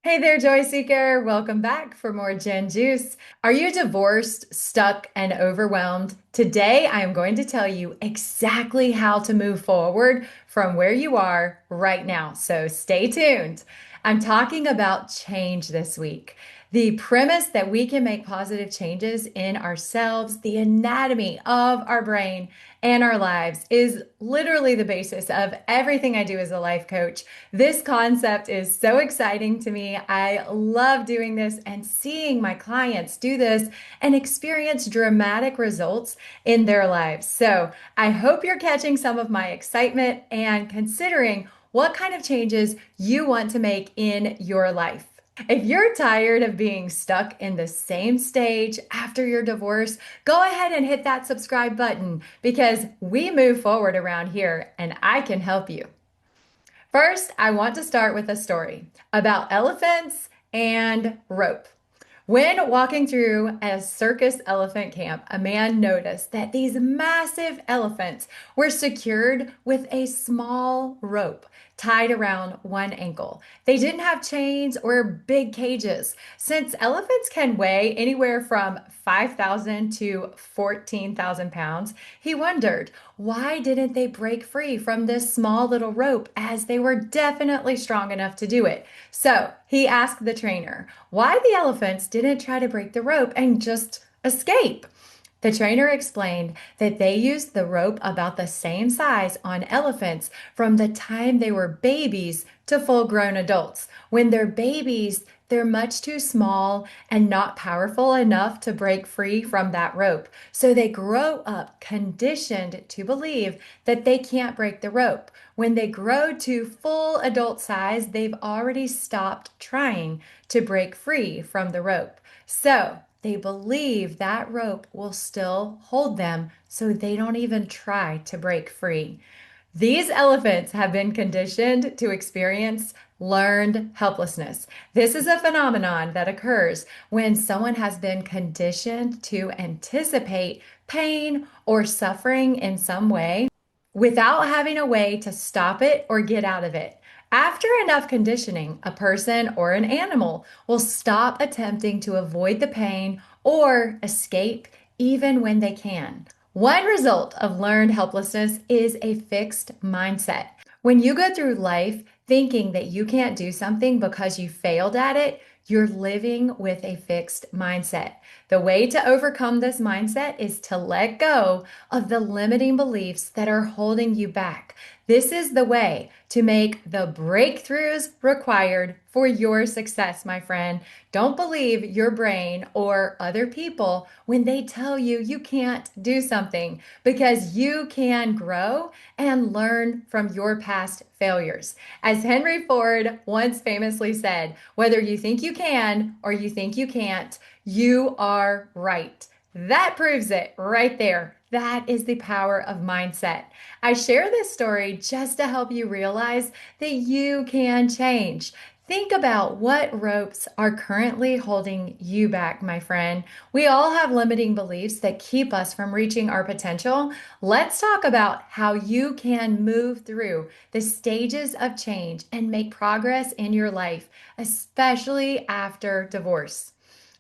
Hey there, Joy Seeker. Welcome back for more Jenn Juice. Are you divorced, stuck, and overwhelmed? Today, I am going to tell you exactly how to move forward from where you are right now. So stay tuned. I'm talking about change this week. The premise that we can make positive changes in ourselves, the anatomy of our brain and our lives is literally the basis of everything I do as a life coach. This concept is so exciting to me. I love doing this and seeing my clients do this and experience dramatic results in their lives. So I hope you're catching some of my excitement and considering what kind of changes you want to make in your life. If you're tired of being stuck in the same stage after your divorce, go ahead and hit that subscribe button because we move forward around here and I can help you. First, I want to start with a story about elephants and rope. When walking through a circus elephant camp, a man noticed that these massive elephants were secured with a small rope tied around one ankle. They didn't have chains or big cages. Since elephants can weigh anywhere from 5,000 to 14,000 pounds, he wondered why didn't they break free from this small little rope as they were definitely strong enough to do it. So he asked the trainer why the elephants didn't try to break the rope and just escape. The trainer explained that they used the rope about the same size on elephants from the time they were babies to full grown adults. When they're babies, they're much too small and not powerful enough to break free from that rope. So they grow up conditioned to believe that they can't break the rope. When they grow to full adult size, they've already stopped trying to break free from the rope. So they believe that rope will still hold them, so they don't even try to break free. These elephants have been conditioned to experience learned helplessness. This is a phenomenon that occurs when someone has been conditioned to anticipate pain or suffering in some way without having a way to stop it or get out of it. After enough conditioning, a person or an animal will stop attempting to avoid the pain or escape even when they can. One result of learned helplessness is a fixed mindset. When you go through life thinking that you can't do something because you failed at it, you're living with a fixed mindset. The way to overcome this mindset is to let go of the limiting beliefs that are holding you back. This is the way to make the breakthroughs required for your success, my friend. Don't believe your brain or other people when they tell you you can't do something because you can grow and learn from your past failures. As Henry Ford once famously said, whether you think you can or you think you can't, you are right. That proves it right there. That is the power of mindset. I share this story just to help you realize that you can change. Think about what ropes are currently holding you back, my friend. We all have limiting beliefs that keep us from reaching our potential. Let's talk about how you can move through the stages of change and make progress in your life, especially after divorce.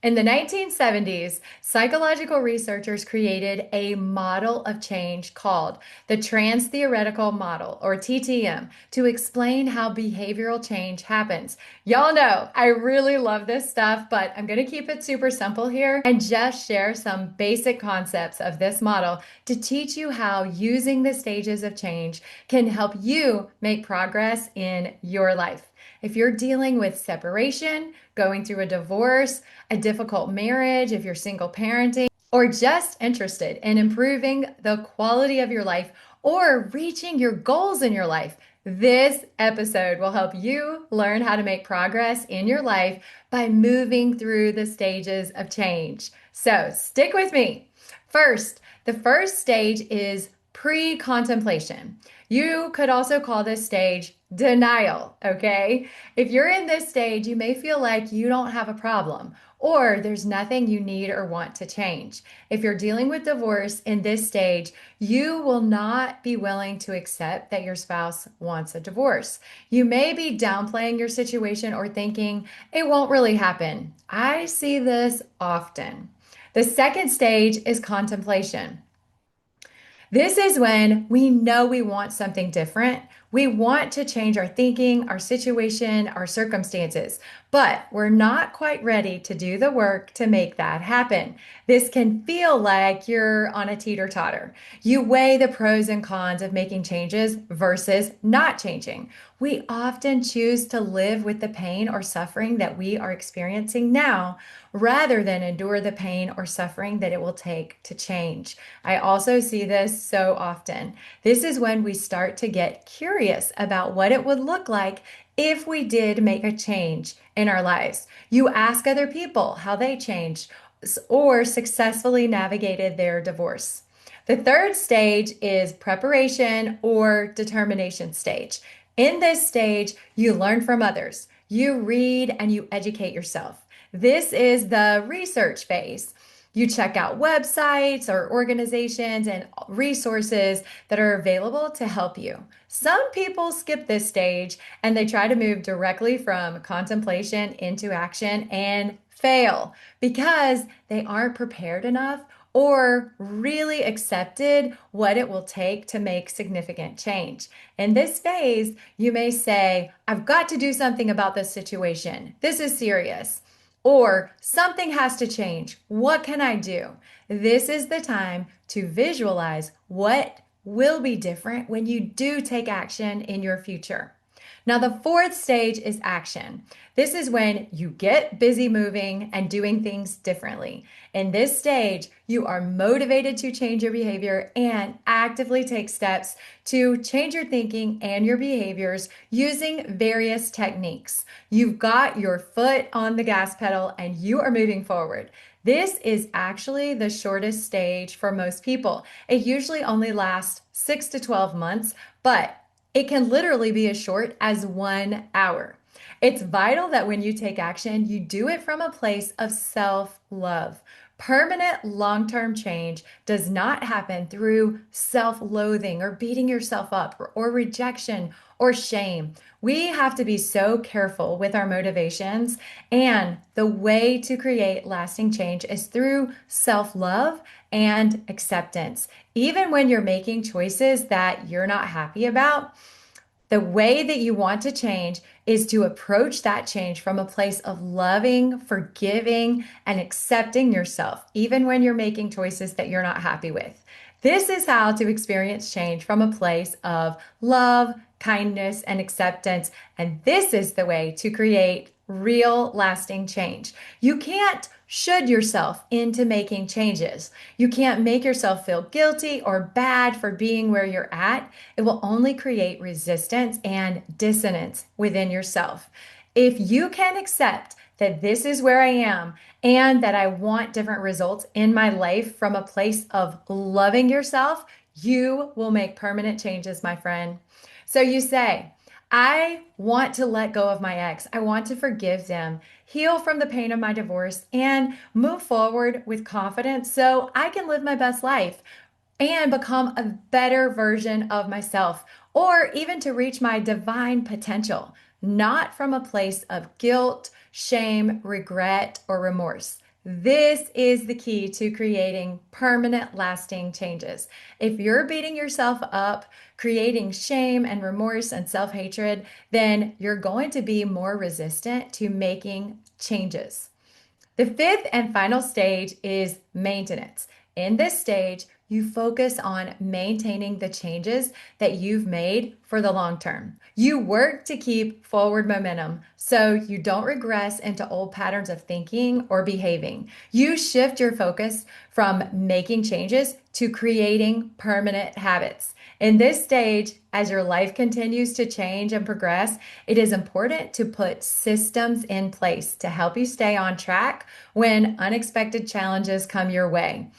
In the 1970s, psychological researchers created a model of change called the Trans-Theoretical Model, or TTM, to explain how behavioral change happens. Y'all know I really love this stuff, but I'm going to keep it super simple here and just share some basic concepts of this model to teach you how using the stages of change can help you make progress in your life. If you're dealing with separation, going through a divorce, a difficult marriage, if you're single parenting, or just interested in improving the quality of your life or reaching your goals in your life, this episode will help you learn how to make progress in your life by moving through the stages of change. So stick with me. First, the first stage is pre-contemplation. You could also call this stage denial, okay? If you're in this stage, you may feel like you don't have a problem or there's nothing you need or want to change. If you're dealing with divorce in this stage, you will not be willing to accept that your spouse wants a divorce. You may be downplaying your situation or thinking it won't really happen. I see this often. The second stage is contemplation. This is when we know we want something different. We want to change our thinking, our situation, our circumstances, but we're not quite ready to do the work to make that happen. This can feel like you're on a teeter-totter. You weigh the pros and cons of making changes versus not changing. We often choose to live with the pain or suffering that we are experiencing now rather than endure the pain or suffering that it will take to change. I also see this so often. This is when we start to get curious about what it would look like if we did make a change in our lives. You ask other people how they changed or successfully navigated their divorce. The third stage is preparation or determination stage. In this stage, you learn from others, you read and you educate yourself. This is the research phase. You check out websites or organizations and resources that are available to help you. Some people skip this stage and they try to move directly from contemplation into action and fail because they aren't prepared enough or really accepted what it will take to make significant change. In this phase, you may say, I've got to do something about this situation. This is serious. Or something has to change. What can I do? This is the time to visualize what will be different when you do take action in your future. Now, the fourth stage is action. This is when you get busy moving and doing things differently. In this stage, you are motivated to change your behavior and actively take steps to change your thinking and your behaviors using various techniques. You've got your foot on the gas pedal and you are moving forward. This is actually the shortest stage for most people. It usually only lasts 6 to 12 months, but it can literally be as short as 1 hour. It's vital that when you take action, you do it from a place of self-love. Permanent long-term change does not happen through self-loathing or beating yourself up or rejection or shame. We have to be so careful with our motivations, and the way to create lasting change is through self-love and acceptance. Even when you're making choices that you're not happy about, the way that you want to change is to approach that change from a place of loving, forgiving, and accepting yourself, even when you're making choices that you're not happy with. This is how to experience change from a place of love, kindness, and acceptance. And this is the way to create real lasting change. You can't should yourself into making changes. You can't make yourself feel guilty or bad for being where you're at. It will only create resistance and dissonance within yourself. If you can accept that this is where I am and that I want different results in my life from a place of loving yourself, you will make permanent changes, my friend. So you say, I want to let go of my ex. I want to forgive them, heal from the pain of my divorce, and move forward with confidence so I can live my best life and become a better version of myself, or even to reach my divine potential, not from a place of guilt, shame, regret, or remorse. This is the key to creating permanent, lasting changes. If you're beating yourself up, creating shame and remorse and self hatred, then you're going to be more resistant to making changes. The fifth and final stage is maintenance. In this stage, you focus on maintaining the changes that you've made for the long term. You work to keep forward momentum so you don't regress into old patterns of thinking or behaving. You shift your focus from making changes to creating permanent habits. In this stage, as your life continues to change and progress, it is important to put systems in place to help you stay on track when unexpected challenges come your way.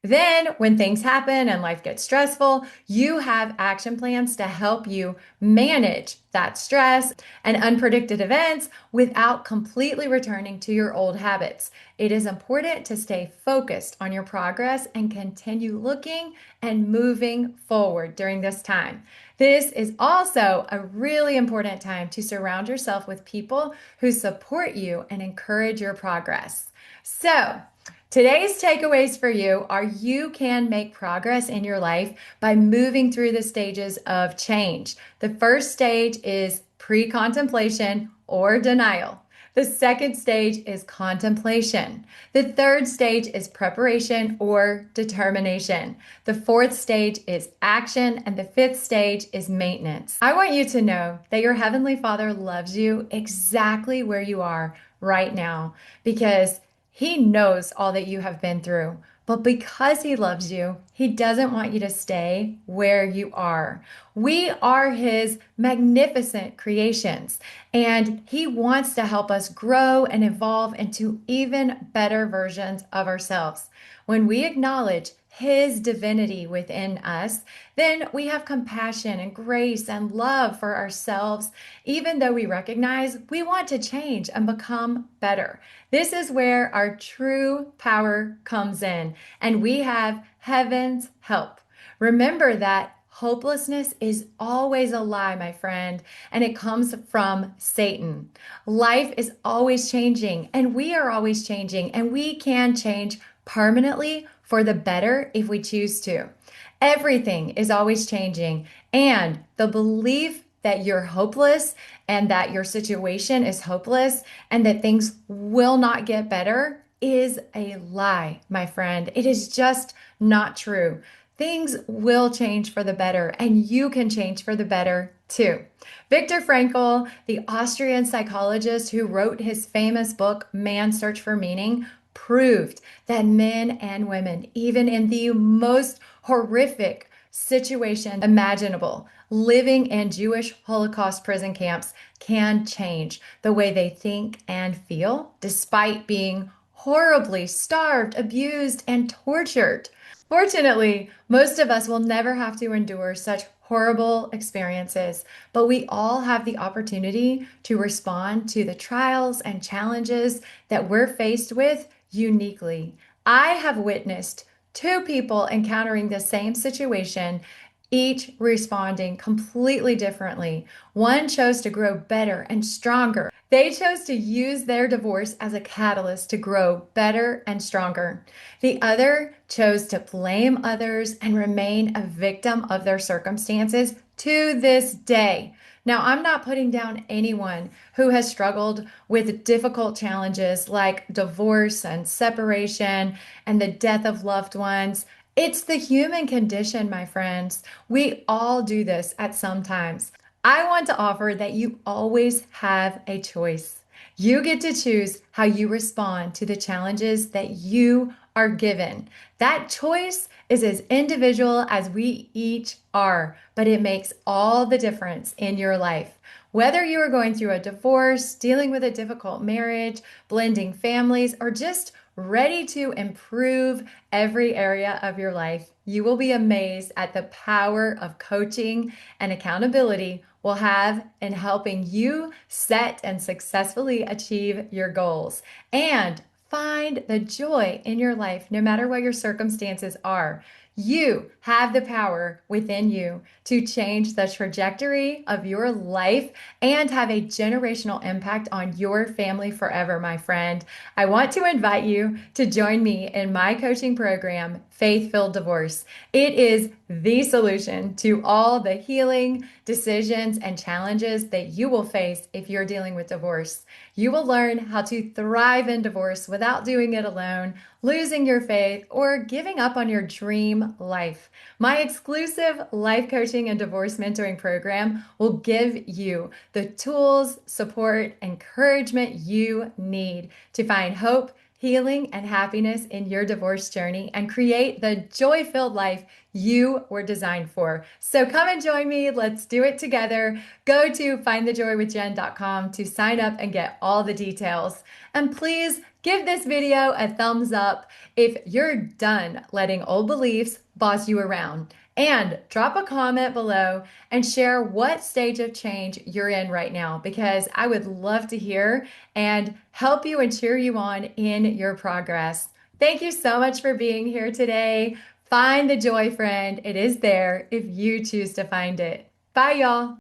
Then, when things happen and life gets stressful, you have action plans to help you manage that stress and unpredicted events without completely returning to your old habits. It is important to stay focused on your progress and continue looking and moving forward during this time. This is also a really important time to surround yourself with people who support you and encourage your progress. So, today's takeaways for you are you can make progress in your life by moving through the stages of change. The first stage is pre contemplation or denial. The second stage is contemplation. The third stage is preparation or determination. The fourth stage is action. And the fifth stage is maintenance. I want you to know that your Heavenly Father loves you exactly where you are right now because He knows all that you have been through. But because He loves you, He doesn't want you to stay where you are. We are His magnificent creations, and He wants to help us grow and evolve into even better versions of ourselves. When we acknowledge His divinity within us, then we have compassion and grace and love for ourselves, even though we recognize we want to change and become better. This is where our true power comes in, and we have heaven's help. Remember that hopelessness is always a lie, my friend, and it comes from Satan. Life is always changing, and we are always changing, and we can change permanently for the better if we choose to. Everything is always changing, and the belief that you're hopeless and that your situation is hopeless and that things will not get better is a lie, my friend. It is just not true. Things will change for the better, and you can change for the better too. Viktor Frankl, the Austrian psychologist who wrote his famous book, Man's Search for Meaning, proved that men and women, even in the most horrific situation imaginable, living in Jewish Holocaust prison camps, can change the way they think and feel despite being horribly starved, abused, and tortured. Fortunately, most of us will never have to endure such horrible experiences, but we all have the opportunity to respond to the trials and challenges that we're faced with uniquely. I have witnessed two people encountering the same situation, each responding completely differently. One chose to grow better and stronger. They chose to use their divorce as a catalyst to grow better and stronger. The other chose to blame others and remain a victim of their circumstances to this day. Now, I'm not putting down anyone who has struggled with difficult challenges like divorce and separation and the death of loved ones. It's the human condition, my friends. We all do this at some times. I want to offer that you always have a choice. You get to choose how you respond to the challenges that you are given. That choice is as individual as we each are, but it makes all the difference in your life. Whether you are going through a divorce, dealing with a difficult marriage, blending families, or just ready to improve every area of your life, you will be amazed at the power of coaching and accountability will have in helping you set and successfully achieve your goals and find the joy in your life no matter what your circumstances are. You have the power within you to change the trajectory of your life and have a generational impact on your family forever, my friend. I want to invite you to join me in my coaching program, Faith Filled Divorce. It is the solution to all the healing, decisions, and challenges that you will face if you're dealing with divorce. You will learn how to thrive in divorce without doing it alone, losing your faith, or giving up on your dream life. My exclusive life coaching and divorce mentoring program will give you the tools, support, encouragement you need to find hope, healing, and happiness in your divorce journey and create the joy-filled life you were designed for. So come and join me. Let's do it together. Go to findthejoywithjen.com to sign up and get all the details. And please Give this video a thumbs up if you're done letting old beliefs boss you around. And drop a comment below and share what stage of change you're in right now because I would love to hear and help you and cheer you on in your progress. Thank you so much for being here today. Find the joy, friend. It is there if you choose to find it. Bye, y'all.